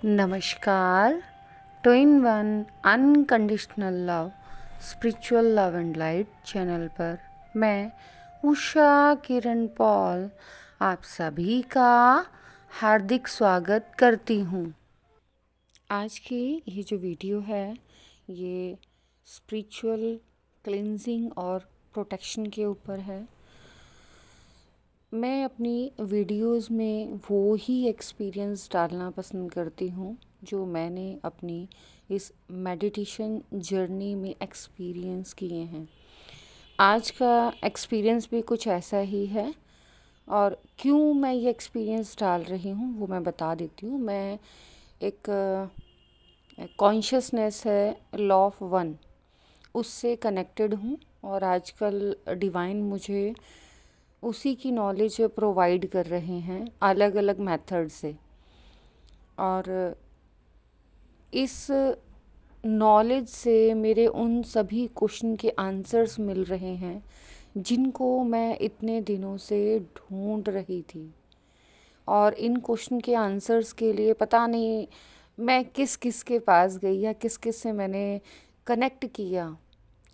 नमस्कार। Two in one unconditional love spiritual love and light channel पर मैं Usha Kiran Paul आप सभी का हार्दिक स्वागत करती हूँ। आज की ये जो वीडियो है ये स्पिरिचुअल क्लींजिंग और प्रोटेक्शन के ऊपर है। मैं अपनी वीडियोस में वो ही एक्सपीरियंस डालना पसंद करती हूँ जो मैंने अपनी इस मेडिटेशन जर्नी में एक्सपीरियंस किए हैं। आज का एक्सपीरियंस भी कुछ ऐसा ही है और क्यों मैं ये एक्सपीरियंस डाल रही हूँ वो मैं बता देती हूँ। मैं एक कॉन्शियसनेस है लॉ ऑफ वन, उससे कनेक्टेड हूँ और आजकल डिवाइन मुझे उसी की नॉलेज प्रोवाइड कर रहे हैं अलग अलग मेथड से, और इस नॉलेज से मेरे उन सभी क्वेश्चन के आंसर्स मिल रहे हैं जिनको मैं इतने दिनों से ढूंढ रही थी। और इन क्वेश्चन के आंसर्स के लिए पता नहीं मैं किस किस के पास गई या किस किस से मैंने कनेक्ट किया,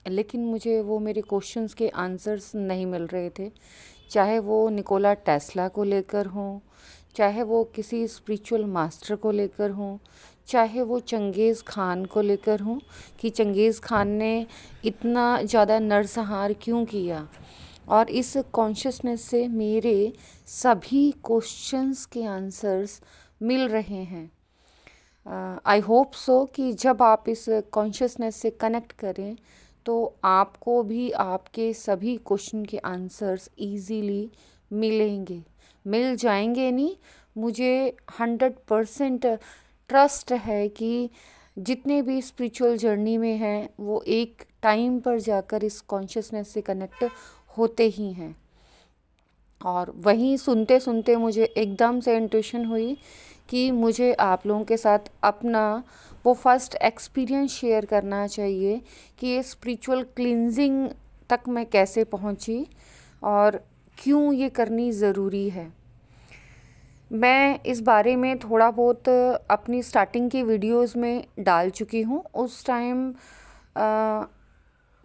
लेकिन मुझे वो मेरे क्वेश्चंस के आंसर्स नहीं मिल रहे थे। चाहे वो निकोला टेस्ला को लेकर हों, चाहे वो किसी स्पिरिचुअल मास्टर को लेकर हों, चाहे वो चंगेज़ खान को लेकर हों कि चंगेज़ खान ने इतना ज़्यादा नरसंहार क्यों किया। और इस कॉन्शियसनेस से मेरे सभी क्वेश्चंस के आंसर्स मिल रहे हैं। आई होप सो कि जब आप इस कॉन्शियसनेस से कनेक्ट करें तो आपको भी आपके सभी क्वेश्चन के आंसर्स इजीली मिल जाएंगे। नहीं, मुझे 100% ट्रस्ट है कि जितने भी स्पिरिचुअल जर्नी में हैं वो एक टाइम पर जाकर इस कॉन्शियसनेस से कनेक्ट होते ही हैं। और वहीं सुनते सुनते मुझे एकदम से इंट्यूशन हुई कि मुझे आप लोगों के साथ अपना वो फर्स्ट एक्सपीरियंस शेयर करना चाहिए कि ये स्पिरिचुअल क्लींजिंग तक मैं कैसे पहुंची और क्यों ये करनी ज़रूरी है। मैं इस बारे में थोड़ा बहुत अपनी स्टार्टिंग की वीडियोस में डाल चुकी हूँ। उस टाइम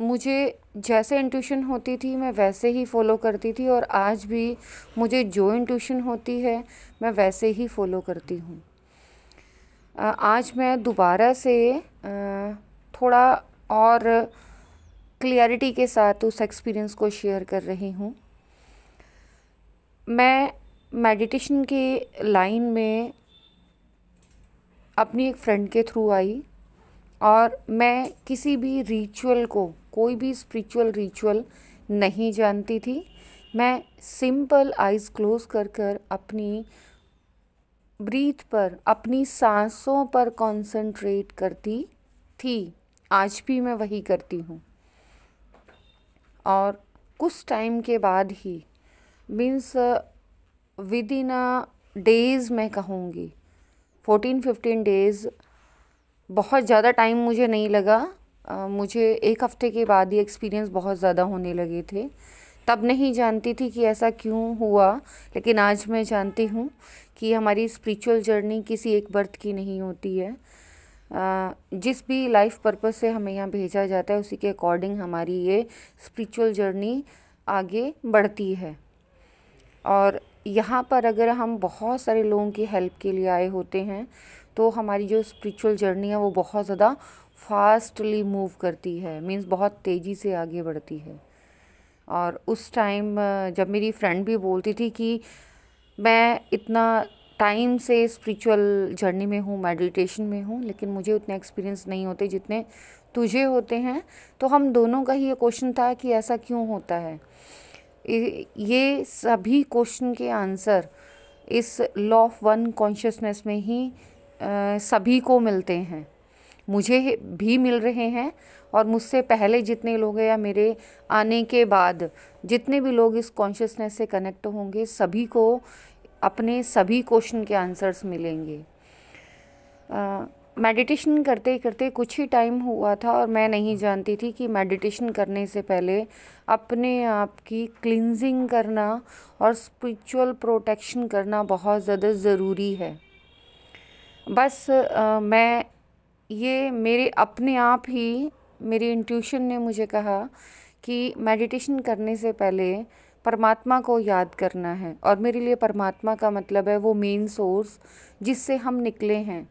मुझे जैसे इंट्यूशन होती थी मैं वैसे ही फॉलो करती थी, और आज भी मुझे जो इंट्यूशन होती है मैं वैसे ही फॉलो करती हूँ। आज मैं दोबारा से थोड़ा और क्लियरिटी के साथ उस एक्सपीरियंस को शेयर कर रही हूँ। मैं मेडिटेशन की लाइन में अपनी एक फ्रेंड के थ्रू आई और मैं किसी भी रिचुअल को, कोई भी स्पिरिचुअल रिचुअल नहीं जानती थी। मैं सिंपल आइज़ क्लोज कर कर अपनी ब्रीथ पर, अपनी सांसों पर कंसंट्रेट करती थी। आज भी मैं वही करती हूँ। और कुछ टाइम के बाद ही, मीन्स विद इन डेज़, मैं कहूँगी 14-15 डेज़, बहुत ज़्यादा टाइम मुझे नहीं लगा। मुझे एक हफ़्ते के बाद ये एक्सपीरियंस बहुत ज़्यादा होने लगे थे। तब नहीं जानती थी कि ऐसा क्यों हुआ, लेकिन आज मैं जानती हूँ कि हमारी स्पिरिचुअल जर्नी किसी एक बर्थ की नहीं होती है। जिस भी लाइफ पर्पस से हमें यहाँ भेजा जाता है उसी के अकॉर्डिंग हमारी ये स्पिरिचुअल जर्नी आगे बढ़ती है। और यहाँ पर अगर हम बहुत सारे लोगों की हेल्प के लिए आए होते हैं तो हमारी जो स्पिरिचुअल जर्नी है वो बहुत ज़्यादा फास्टली मूव करती है, मीन्स बहुत तेज़ी से आगे बढ़ती है। और उस टाइम जब मेरी फ्रेंड भी बोलती थी कि मैं इतना टाइम से स्पिरिचुअल जर्नी में हूँ, मेडिटेशन में हूँ, लेकिन मुझे उतने एक्सपीरियंस नहीं होते जितने तुझे होते हैं, तो हम दोनों का ही ये क्वेश्चन था कि ऐसा क्यों होता है। ये सभी क्वेश्चन के आंसर इस लॉ ऑफ वन कॉन्शियसनेस में ही सभी को मिलते हैं। मुझे भी मिल रहे हैं और मुझसे पहले जितने लोग हैं या मेरे आने के बाद जितने भी लोग इस कॉन्शियसनेस से कनेक्ट होंगे सभी को अपने सभी क्वेश्चन के आंसर्स मिलेंगे। मेडिटेशन करते करते कुछ ही टाइम हुआ था और मैं नहीं जानती थी कि मेडिटेशन करने से पहले अपने आप की क्लींजिंग करना और स्पिरिचुअल प्रोटेक्शन करना बहुत ज़्यादा ज़रूरी है। बस मैं ये मेरे अपने आप ही मेरी इंट्यूशन ने मुझे कहा कि मेडिटेशन करने से पहले परमात्मा को याद करना है। और मेरे लिए परमात्मा का मतलब है वो मेन सोर्स जिससे हम निकले हैं।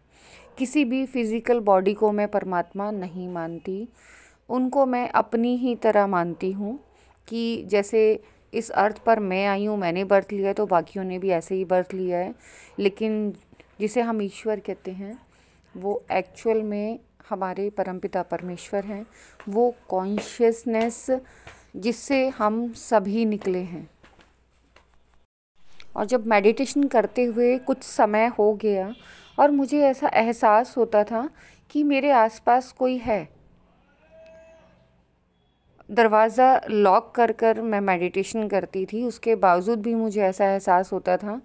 किसी भी फिज़िकल बॉडी को मैं परमात्मा नहीं मानती, उनको मैं अपनी ही तरह मानती हूँ कि जैसे इस अर्थ पर मैं आई हूँ, मैंने बर्थ लिया है, तो बाकियों ने भी ऐसे ही बर्थ लिया है। लेकिन जिसे हम ईश्वर कहते हैं वो एक्चुअल में हमारे परमपिता परमेश्वर हैं, वो कॉन्शियसनेस जिससे हम सभी निकले हैं। और जब मेडिटेशन करते हुए कुछ समय हो गया और मुझे ऐसा एहसास होता था कि मेरे आसपास कोई है। दरवाज़ा लॉक कर कर मैं मेडिटेशन करती थी, उसके बावजूद भी मुझे ऐसा एहसास होता था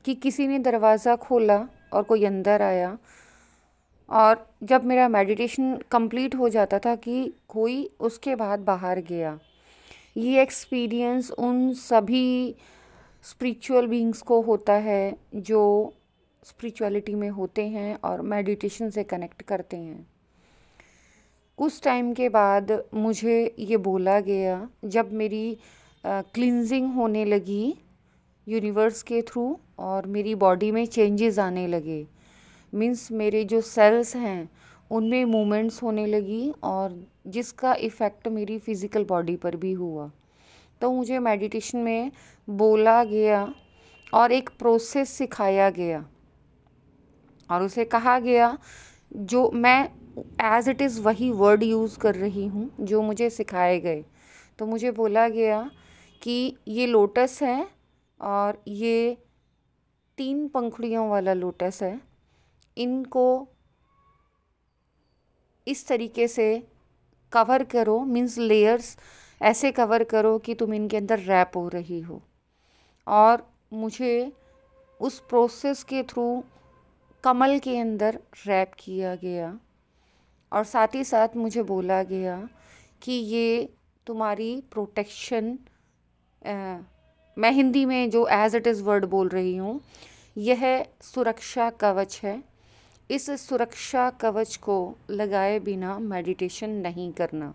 कि किसी ने दरवाज़ा खोला और कोई अंदर आया। और जब मेरा मेडिटेशन कंप्लीट हो जाता था कि कोई उसके बाद बाहर गया। ये एक्सपीरियंस उन सभी स्पिरिचुअल बीइंग्स को होता है जो स्पिरिचुअलिटी में होते हैं और मेडिटेशन से कनेक्ट करते हैं। कुछ टाइम के बाद मुझे ये बोला गया, जब मेरी क्लींजिंग होने लगी यूनिवर्स के थ्रू और मेरी बॉडी में चेंजेस आने लगे, मीन्स मेरे जो सेल्स हैं उनमें मूवमेंट्स होने लगी और जिसका इफ़ेक्ट मेरी फ़िज़िकल बॉडी पर भी हुआ। तो मुझे मेडिटेशन में बोला गया और एक प्रोसेस सिखाया गया और उसे कहा गया, जो मैं एज़ इट इज़ वही वर्ड यूज़ कर रही हूँ जो मुझे सिखाए गए। तो मुझे बोला गया कि ये लोटस है और ये 3 पंखुड़ियों वाला लोटस है, इनको इस तरीके से कवर करो, मीन्स लेयर्स ऐसे कवर करो कि तुम इनके अंदर रैप हो रही हो। और मुझे उस प्रोसेस के थ्रू कमल के अंदर रैप किया गया और साथ ही साथ मुझे बोला गया कि ये तुम्हारी प्रोटेक्शन, मैं हिंदी में जो एज़ इट इज़ वर्ड बोल रही हूँ, यह सुरक्षा कवच है। इस सुरक्षा कवच को लगाए बिना मेडिटेशन नहीं करना।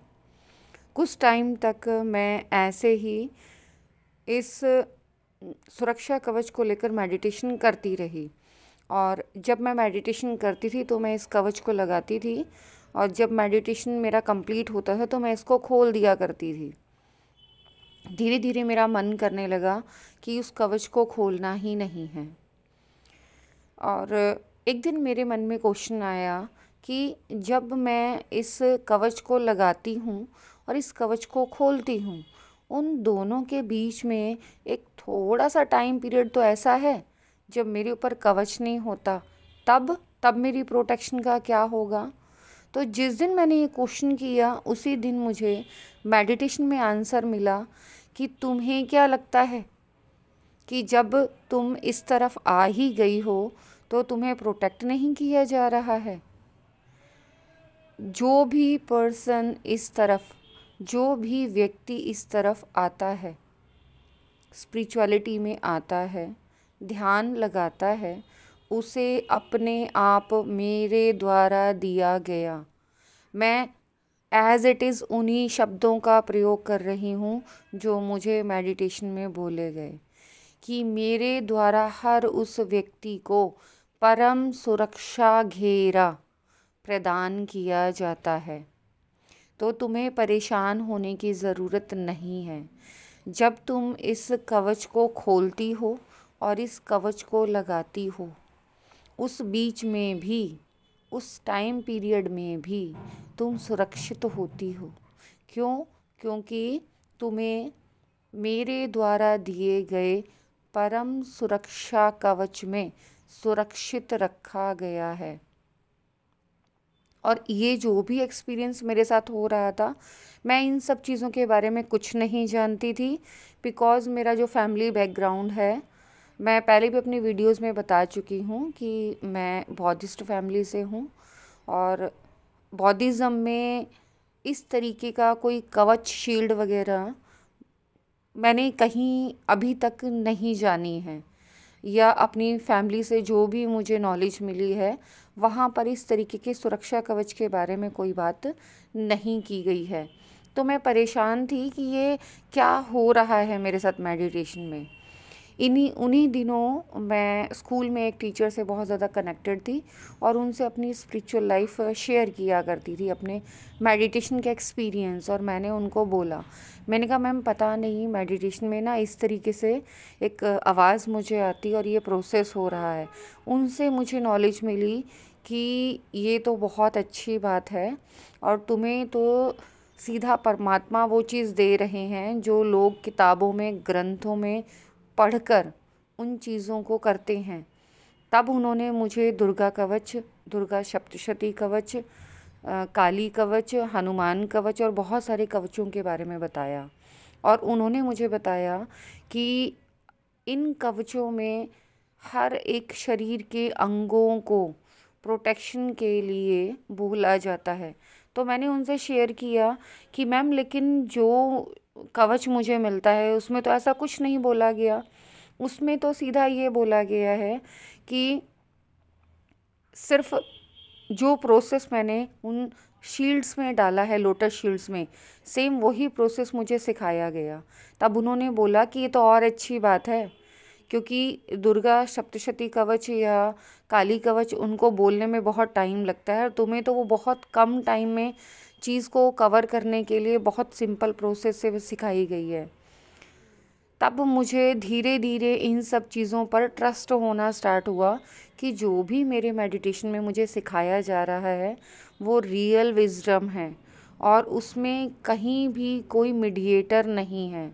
कुछ टाइम तक मैं ऐसे ही इस सुरक्षा कवच को लेकर मेडिटेशन करती रही और जब मैं मेडिटेशन करती थी तो मैं इस कवच को लगाती थी और जब मेडिटेशन मेरा कंप्लीट होता था तो मैं इसको खोल दिया करती थी। धीरे धीरे मेरा मन करने लगा कि उस कवच को खोलना ही नहीं है। और एक दिन मेरे मन में क्वेश्चन आया कि जब मैं इस कवच को लगाती हूँ और इस कवच को खोलती हूँ, उन दोनों के बीच में एक थोड़ा सा टाइम पीरियड तो ऐसा है जब मेरे ऊपर कवच नहीं होता, तब मेरी प्रोटेक्शन का क्या होगा। तो जिस दिन मैंने ये क्वेश्चन किया उसी दिन मुझे मेडिटेशन में आंसर मिला कि तुम्हें क्या लगता है कि जब तुम इस तरफ आ ही गई हो तो तुम्हें प्रोटेक्ट नहीं किया जा रहा है। जो भी पर्सन इस तरफ, जो भी व्यक्ति इस तरफ आता है, स्पिरिचुअलिटी में आता है, ध्यान लगाता है, उसे अपने आप मेरे द्वारा दिया गया, मैं एज़ इट इज़ उन्हीं शब्दों का प्रयोग कर रही हूँ जो मुझे मेडिटेशन में बोले गए कि मेरे द्वारा हर उस व्यक्ति को परम सुरक्षा घेरा प्रदान किया जाता है। तो तुम्हें परेशान होने की ज़रूरत नहीं है। जब तुम इस कवच को खोलती हो और इस कवच को लगाती हो, उस बीच में भी, उस टाइम पीरियड में भी तुम सुरक्षित होती हो। क्यों? क्योंकि तुम्हें मेरे द्वारा दिए गए परम सुरक्षा कवच में सुरक्षित रखा गया है। और ये जो भी एक्सपीरियंस मेरे साथ हो रहा था, मैं इन सब चीज़ों के बारे में कुछ नहीं जानती थी, बिकॉज़ मेरा जो फैमिली बैकग्राउंड है, मैं पहले भी अपनी वीडियोस में बता चुकी हूँ कि मैं बौद्धिस्ट फैमिली से हूँ और बौद्धिज़्म में इस तरीके का कोई कवच शील्ड वगैरह मैंने कहीं अभी तक नहीं जानी है, या अपनी फैमिली से जो भी मुझे नॉलेज मिली है वहाँ पर इस तरीके के सुरक्षा कवच के बारे में कोई बात नहीं की गई है। तो मैं परेशान थी कि ये क्या हो रहा है मेरे साथ मेडिटेशन में। उन्हीं दिनों मैं स्कूल में एक टीचर से बहुत ज़्यादा कनेक्टेड थी और उनसे अपनी स्पिरिचुअल लाइफ शेयर किया करती थी, अपने मेडिटेशन का एक्सपीरियंस। और मैंने उनको बोला, मैंने कहा मैम पता नहीं मेडिटेशन में ना इस तरीके से एक आवाज़ मुझे आती और ये प्रोसेस हो रहा है। उनसे मुझे नॉलेज मिली कि ये तो बहुत अच्छी बात है और तुम्हें तो सीधा परमात्मा वो चीज़ दे रहे हैं जो लोग किताबों में, ग्रंथों में पढ़कर उन चीज़ों को करते हैं। तब उन्होंने मुझे दुर्गा कवच, दुर्गा सप्तशती कवच, काली कवच, हनुमान कवच और बहुत सारे कवचों के बारे में बताया। और उन्होंने मुझे बताया कि इन कवचों में हर एक शरीर के अंगों को प्रोटेक्शन के लिए बोला जाता है। तो मैंने उनसे शेयर किया कि मैम लेकिन जो कवच मुझे मिलता है उसमें तो ऐसा कुछ नहीं बोला गया, उसमें तो सीधा ये बोला गया है कि सिर्फ जो प्रोसेस मैंने उन शील्ड्स में डाला है, लोटस शील्ड्स में, सेम वही प्रोसेस मुझे सिखाया गया। तब उन्होंने बोला कि ये तो और अच्छी बात है, क्योंकि दुर्गा सप्तशती कवच या काली कवच उनको बोलने में बहुत टाइम लगता है और तुम्हें तो वो बहुत कम टाइम में चीज़ को कवर करने के लिए बहुत सिंपल प्रोसेस से सिखाई गई है। तब मुझे धीरे धीरे इन सब चीज़ों पर ट्रस्ट होना स्टार्ट हुआ कि जो भी मेरे मेडिटेशन में मुझे सिखाया जा रहा है वो रियल विजडम है और उसमें कहीं भी कोई मीडिएटर नहीं है।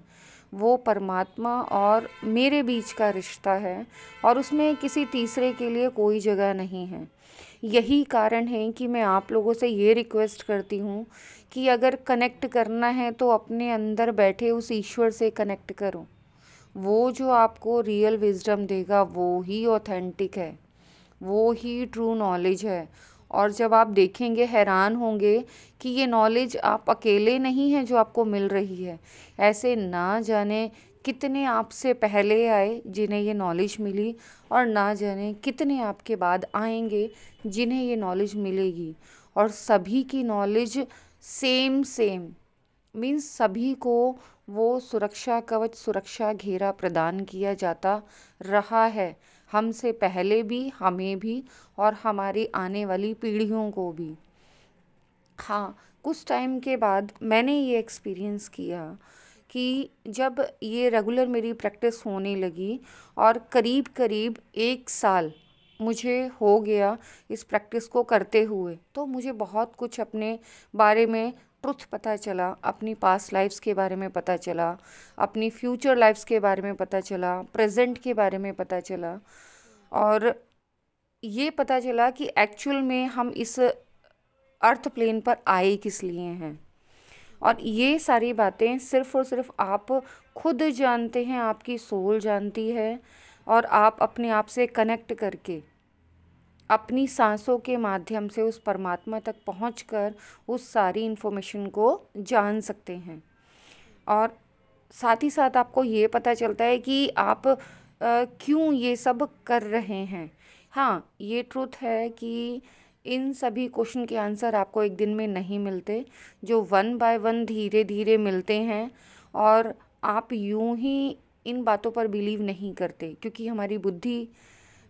वो परमात्मा और मेरे बीच का रिश्ता है और उसमें किसी तीसरे के लिए कोई जगह नहीं है। यही कारण है कि मैं आप लोगों से ये रिक्वेस्ट करती हूँ कि अगर कनेक्ट करना है तो अपने अंदर बैठे उस ईश्वर से कनेक्ट करो। वो जो आपको रियल विजडम देगा वो ही ऑथेंटिक है, वो ही ट्रू नॉलेज है। और जब आप देखेंगे हैरान होंगे कि ये नॉलेज आप अकेले नहीं हैं जो आपको मिल रही है। ऐसे ना जाने कितने आपसे पहले आए जिन्हें ये नॉलेज मिली और ना जाने कितने आपके बाद आएंगे जिन्हें ये नॉलेज मिलेगी। और सभी की नॉलेज सेम मीन्स सभी को वो सुरक्षा कवच, सुरक्षा घेरा प्रदान किया जाता रहा है, हमसे पहले भी, हमें भी और हमारी आने वाली पीढ़ियों को भी। हाँ, कुछ टाइम के बाद मैंने ये एक्सपीरियंस किया कि जब ये रेगुलर मेरी प्रैक्टिस होने लगी और करीब करीब 1 साल मुझे हो गया इस प्रैक्टिस को करते हुए, तो मुझे बहुत कुछ अपने बारे में ट्रुथ पता चला, अपनी पास्ट लाइफ्स के बारे में पता चला, अपनी फ्यूचर लाइफ्स के बारे में पता चला, प्रेजेंट के बारे में पता चला। और ये पता चला कि एक्चुअल में हम इस अर्थ प्लेन पर आए किस लिए हैं। और ये सारी बातें सिर्फ़ और सिर्फ आप खुद जानते हैं, आपकी सोल जानती है। और आप अपने आप से कनेक्ट करके अपनी सांसों के माध्यम से उस परमात्मा तक पहुंचकर उस सारी इन्फॉर्मेशन को जान सकते हैं। और साथ ही साथ आपको ये पता चलता है कि आप क्यों ये सब कर रहे हैं। हाँ, ये ट्रुथ है कि इन सभी क्वेश्चन के आंसर आपको एक दिन में नहीं मिलते, जो 1 बाय 1 धीरे धीरे मिलते हैं। और आप यूं ही इन बातों पर बिलीव नहीं करते, क्योंकि हमारी बुद्धि,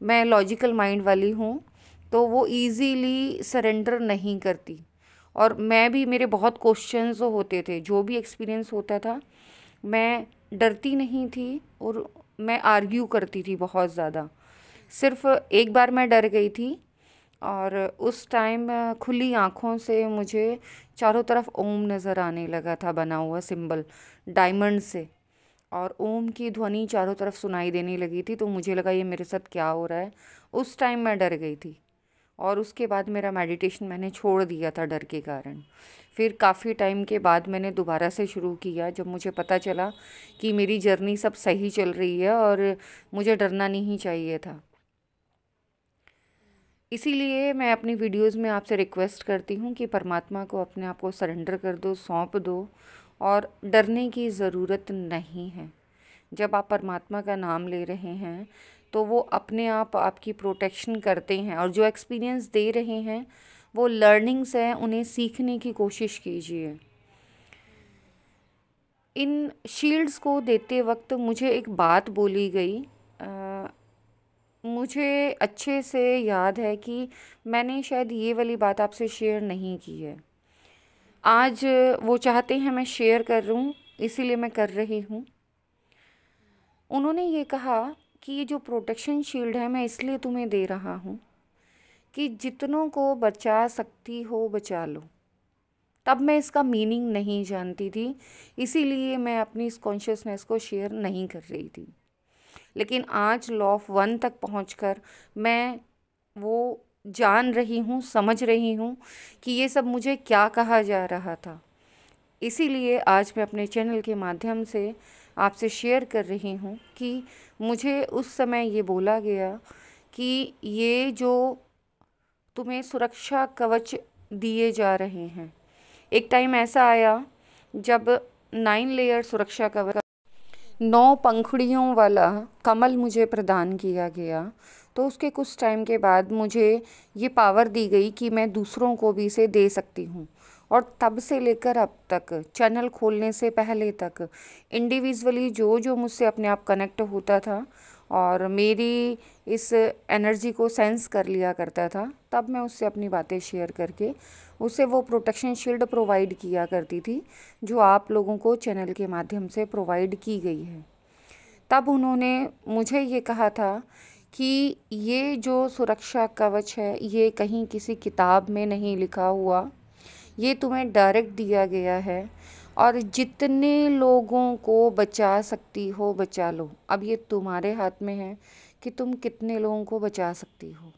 मैं लॉजिकल माइंड वाली हूँ, तो वो इजीली सरेंडर नहीं करती। और मैं भी, मेरे बहुत क्वेश्चंस होते थे, जो भी एक्सपीरियंस होता था मैं डरती नहीं थी और मैं आर्ग्यू करती थी बहुत ज़्यादा। सिर्फ एक बार मैं डर गई थी और उस टाइम खुली आँखों से मुझे चारों तरफ ओम नज़र आने लगा था, बना हुआ सिंबल डायमंड से, और ओम की ध्वनि चारों तरफ सुनाई देने लगी थी। तो मुझे लगा ये मेरे साथ क्या हो रहा है। उस टाइम मैं डर गई थी और उसके बाद मेरा मेडिटेशन मैंने छोड़ दिया था डर के कारण। फिर काफ़ी टाइम के बाद मैंने दोबारा से शुरू किया, जब मुझे पता चला कि मेरी जर्नी सब सही चल रही है और मुझे डरना नहीं चाहिए था। इसीलिए मैं अपनी वीडियोस में आपसे रिक्वेस्ट करती हूँ कि परमात्मा को अपने आप को सरेंडर कर दो, सौंप दो, और डरने की ज़रूरत नहीं है। जब आप परमात्मा का नाम ले रहे हैं तो वो अपने आप आपकी प्रोटेक्शन करते हैं, और जो एक्सपीरियंस दे रहे हैं वो लर्निंग्स हैं, उन्हें सीखने की कोशिश कीजिए। इन शील्ड्स को देते वक्त मुझे एक बात बोली गई, मुझे अच्छे से याद है कि मैंने शायद ये वाली बात आपसे शेयर नहीं की है। आज वो चाहते हैं मैं शेयर कर रहा हूँ, इसीलिए मैं कर रही हूँ। उन्होंने ये कहा कि ये जो प्रोटेक्शन शील्ड है मैं इसलिए तुम्हें दे रहा हूँ कि जितनों को बचा सकती हो बचा लो। तब मैं इसका मीनिंग नहीं जानती थी, इसीलिए मैं अपनी इस कॉन्शियसनेस को शेयर नहीं कर रही थी। लेकिन आज लॉ ऑफ वन तक पहुंचकर मैं वो जान रही हूँ, समझ रही हूँ कि ये सब मुझे क्या कहा जा रहा था। इसीलिए आज मैं अपने चैनल के माध्यम से आपसे शेयर कर रही हूँ कि मुझे उस समय ये बोला गया कि ये जो तुम्हें सुरक्षा कवच दिए जा रहे हैं, एक टाइम ऐसा आया जब 9 लेयर सुरक्षा कवच 9 पंखुड़ियों वाला कमल मुझे प्रदान किया गया। तो उसके कुछ टाइम के बाद मुझे ये पावर दी गई कि मैं दूसरों को भी इसे दे सकती हूँ। और तब से लेकर अब तक, चैनल खोलने से पहले तक, इंडिविजुअली जो जो मुझसे अपने आप कनेक्ट होता था और मेरी इस एनर्जी को सेंस कर लिया करता था, तब मैं उससे अपनी बातें शेयर करके उसे वो प्रोटेक्शन शील्ड प्रोवाइड किया करती थी जो आप लोगों को चैनल के माध्यम से प्रोवाइड की गई है। तब उन्होंने मुझे ये कहा था कि ये जो सुरक्षा कवच है ये कहीं किसी किताब में नहीं लिखा हुआ, ये तुम्हें डायरेक्ट दिया गया है, और जितने लोगों को बचा सकती हो बचा लो। अब ये तुम्हारे हाथ में है कि तुम कितने लोगों को बचा सकती हो।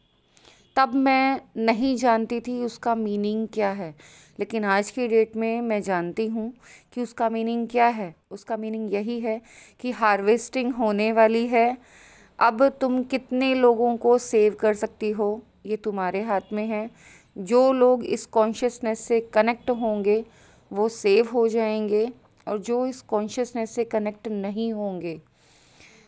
तब मैं नहीं जानती थी उसका मीनिंग क्या है, लेकिन आज की डेट में मैं जानती हूँ कि उसका मीनिंग क्या है। उसका मीनिंग यही है कि हार्वेस्टिंग होने वाली है। अब तुम कितने लोगों को सेव कर सकती हो ये तुम्हारे हाथ में है। जो लोग इस कॉन्शियसनेस से कनेक्ट होंगे वो सेव हो जाएंगे, और जो इस कॉन्शियसनेस से कनेक्ट नहीं होंगे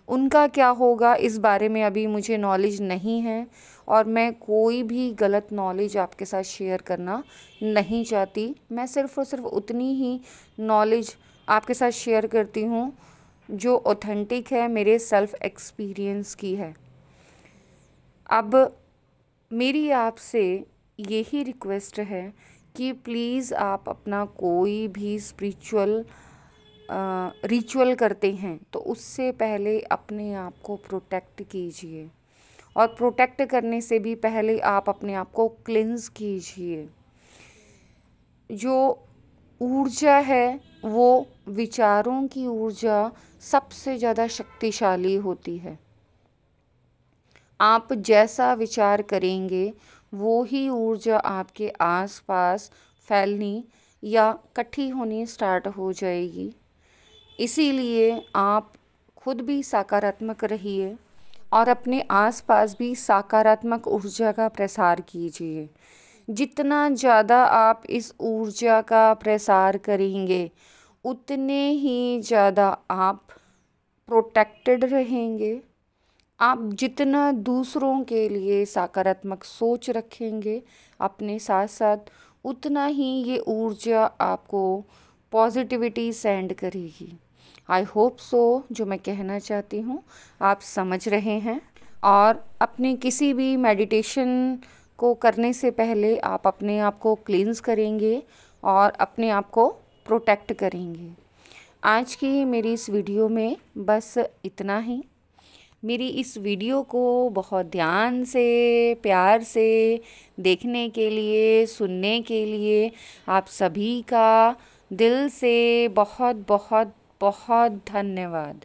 उनका क्या होगा इस बारे में अभी मुझे नॉलेज नहीं है, और मैं कोई भी गलत नॉलेज आपके साथ शेयर करना नहीं चाहती। मैं सिर्फ़ और सिर्फ उतनी ही नॉलेज आपके साथ शेयर करती हूँ जो ऑथेंटिक है, मेरे सेल्फ एक्सपीरियंस की है। अब मेरी आपसे यही रिक्वेस्ट है कि प्लीज़ आप अपना कोई भी स्पिरिचुअल रिचुअल करते हैं तो उससे पहले अपने आप को प्रोटेक्ट कीजिए, और प्रोटेक्ट करने से भी पहले आप अपने आप को क्लिंज कीजिए। जो ऊर्जा है वो विचारों की ऊर्जा सबसे ज़्यादा शक्तिशाली होती है। आप जैसा विचार करेंगे वो ही ऊर्जा आपके आसपास फैलनी या इकट्ठी होनी स्टार्ट हो जाएगी। इसीलिए आप खुद भी सकारात्मक रहिए और अपने आसपास भी सकारात्मक ऊर्जा का प्रसार कीजिए। जितना ज़्यादा आप इस ऊर्जा का प्रसार करेंगे उतने ही ज़्यादा आप प्रोटेक्टेड रहेंगे। आप जितना दूसरों के लिए सकारात्मक सोच रखेंगे अपने साथ साथ, उतना ही ये ऊर्जा आपको पॉजिटिविटी सेंड करेगी। आई होप सो जो मैं कहना चाहती हूँ आप समझ रहे हैं। और अपने किसी भी मेडिटेशन को करने से पहले आप अपने आप को क्लींस करेंगे और अपने आप को प्रोटेक्ट करेंगे। आज की मेरी इस वीडियो में बस इतना ही। मेरी इस वीडियो को बहुत ध्यान से, प्यार से देखने के लिए, सुनने के लिए आप सभी का दिल से बहुत बहुत बहुत धन्यवाद।